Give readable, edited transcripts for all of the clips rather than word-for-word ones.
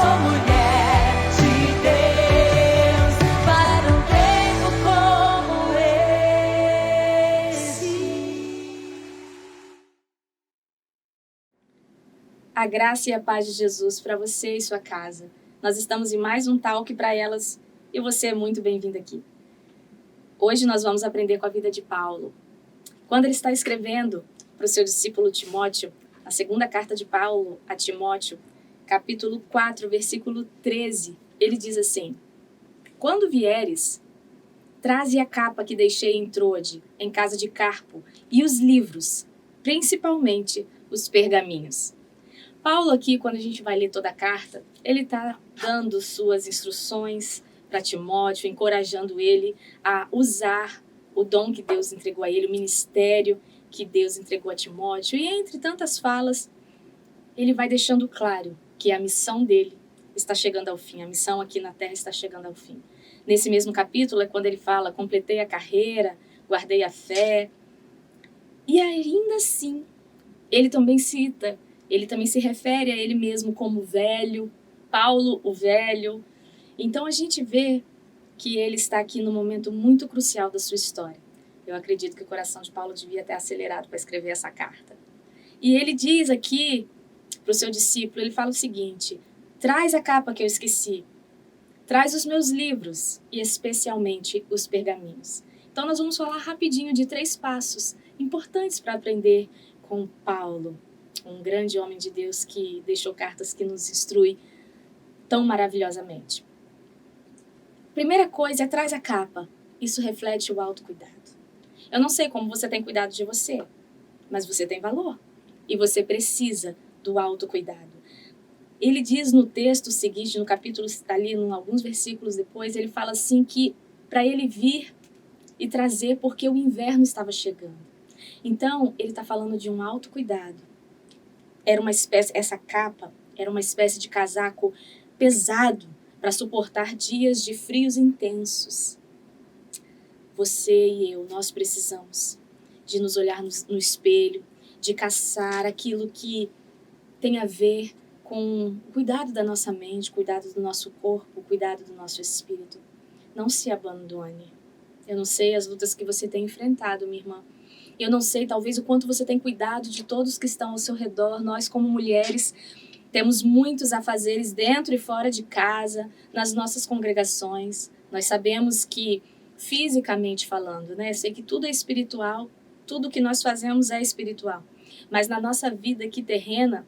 mulher de Deus para um tempo como esse. A graça e a paz de Jesus para você e sua casa. Nós estamos em mais um Talk para Elas e você é muito bem-vindo aqui. Hoje nós vamos aprender com a vida de Paulo. Quando ele está escrevendo para o seu discípulo Timóteo, a segunda carta de Paulo a Timóteo, capítulo 4, versículo 13, ele diz assim: Quando vieres, traze a capa que deixei em Troade, em casa de Carpo, e os livros, principalmente os pergaminhos. Paulo aqui, quando a gente vai ler toda a carta, ele está dando suas instruções para Timóteo, encorajando ele a usar o dom que Deus entregou a ele, o ministério que Deus entregou a Timóteo. E entre tantas falas, ele vai deixando claro que a missão dele está chegando ao fim, a missão aqui na terra está chegando ao fim. Nesse mesmo capítulo é quando ele fala: completei a carreira, guardei a fé. E ainda assim, ele também se refere a ele mesmo como velho, Paulo o velho. Então a gente vê que ele está aqui num momento muito crucial da sua história. Eu acredito que o coração de Paulo devia ter acelerado para escrever essa carta. E ele diz aqui para o seu discípulo, ele fala o seguinte: traz a capa que eu esqueci, traz os meus livros e especialmente os pergaminhos. Então nós vamos falar rapidinho de 3 passos importantes para aprender com Paulo, um grande homem de Deus que deixou cartas que nos instrui tão maravilhosamente. Primeira coisa é: traz a capa. Isso reflete o autocuidado. Eu não sei como você tem cuidado de você, mas você tem valor e você precisa do autocuidado. Ele diz no texto seguinte, no capítulo, está ali, alguns versículos depois, ele fala assim que para ele vir e trazer porque o inverno estava chegando. Então, ele está falando de um autocuidado. Essa capa era uma espécie de casaco pesado para suportar dias de frios intensos. Você e eu, nós precisamos de nos olhar no espelho, de caçar aquilo que tem a ver com o cuidado da nossa mente, cuidado do nosso corpo, cuidado do nosso espírito. Não se abandone. Eu não sei as lutas que você tem enfrentado, minha irmã. Eu não sei, talvez, o quanto você tem cuidado de todos que estão ao seu redor. Nós, como mulheres, temos muitos afazeres dentro e fora de casa, nas nossas congregações. Nós sabemos que, fisicamente falando, né? Eu sei que tudo é espiritual, tudo que nós fazemos é espiritual. Mas na nossa vida aqui terrena,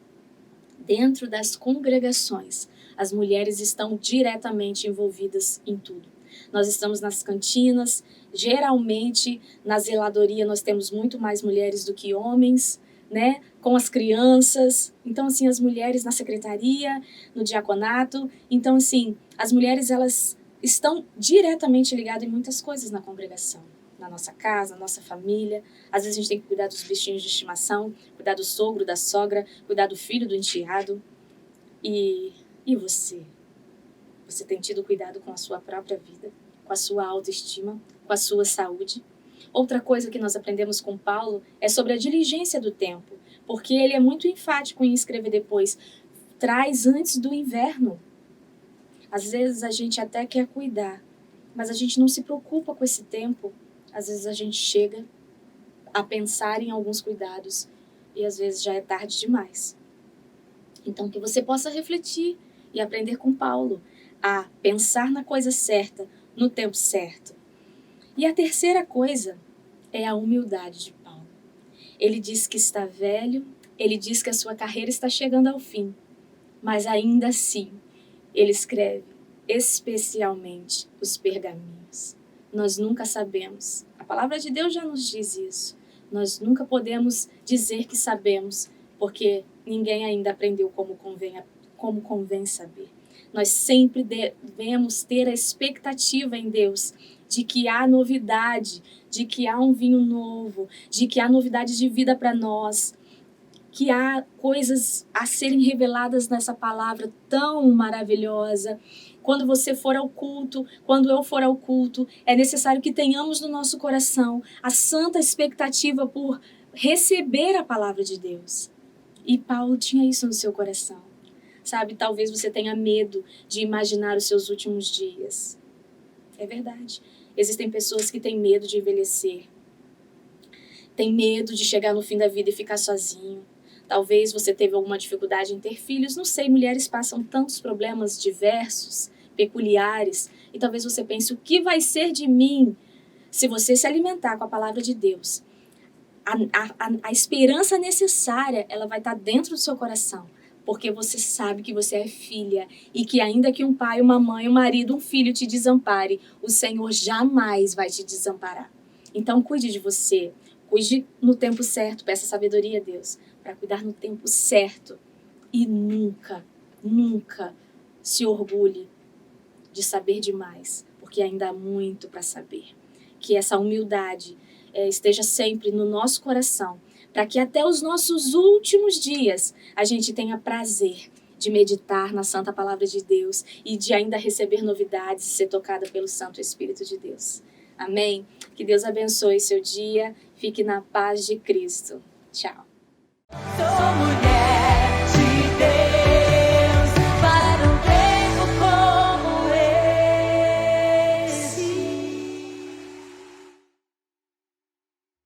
dentro das congregações, as mulheres estão diretamente envolvidas em tudo. Nós estamos nas cantinas, geralmente na zeladoria nós temos muito mais mulheres do que homens, né? Com as crianças. Então, assim, as mulheres na secretaria, no diaconato. Então, assim, as mulheres, elas estão diretamente ligadas em muitas coisas na congregação. Na nossa casa, na nossa família. Às vezes a gente tem que cuidar dos bichinhos de estimação, cuidar do sogro, da sogra, cuidar do filho, do enteado. E você? Você tem tido cuidado com a sua própria vida, com a sua autoestima, com a sua saúde? Outra coisa que nós aprendemos com Paulo é sobre a diligência do tempo, porque ele é muito enfático em escrever depois: traz antes do inverno. Às vezes a gente até quer cuidar, mas a gente não se preocupa com esse tempo. Às vezes a gente chega a pensar em alguns cuidados e às vezes já é tarde demais. Então, que você possa refletir e aprender com Paulo a pensar na coisa certa, no tempo certo. E a terceira coisa é a humildade de Paulo. Ele diz que está velho, ele diz que a sua carreira está chegando ao fim, mas ainda assim, ele escreve especialmente os pergaminhos. Nós nunca sabemos. A palavra de Deus já nos diz isso. Nós nunca podemos dizer que sabemos, porque ninguém ainda aprendeu como convém saber. Nós sempre devemos ter a expectativa em Deus de que há novidade, de que há um vinho novo, de que há novidade de vida para nós, que há coisas a serem reveladas nessa palavra tão maravilhosa. Quando você for ao culto, quando eu for ao culto, é necessário que tenhamos no nosso coração a santa expectativa por receber a palavra de Deus. E Paulo tinha isso no seu coração. Sabe, talvez você tenha medo de imaginar os seus últimos dias. É verdade. Existem pessoas que têm medo de envelhecer. Tem medo de chegar no fim da vida e ficar sozinho. Talvez você teve alguma dificuldade em ter filhos. Não sei, mulheres passam tantos problemas diversos, peculiares. E talvez você pense, o que vai ser de mim? Se você se alimentar com a palavra de Deus, a esperança necessária, ela vai estar dentro do seu coração. Porque você sabe que você é filha e que ainda que um pai, uma mãe, um marido, um filho te desampare, o Senhor jamais vai te desamparar. Então cuide de você, cuide no tempo certo, peça sabedoria a Deus para cuidar no tempo certo e nunca, nunca se orgulhe de saber demais, porque ainda há muito para saber. Que essa humildade esteja sempre no nosso coração, para que até os nossos últimos dias a gente tenha prazer de meditar na Santa Palavra de Deus e de ainda receber novidades e ser tocada pelo Santo Espírito de Deus. Amém? Que Deus abençoe seu dia. Fique na paz de Cristo. Tchau.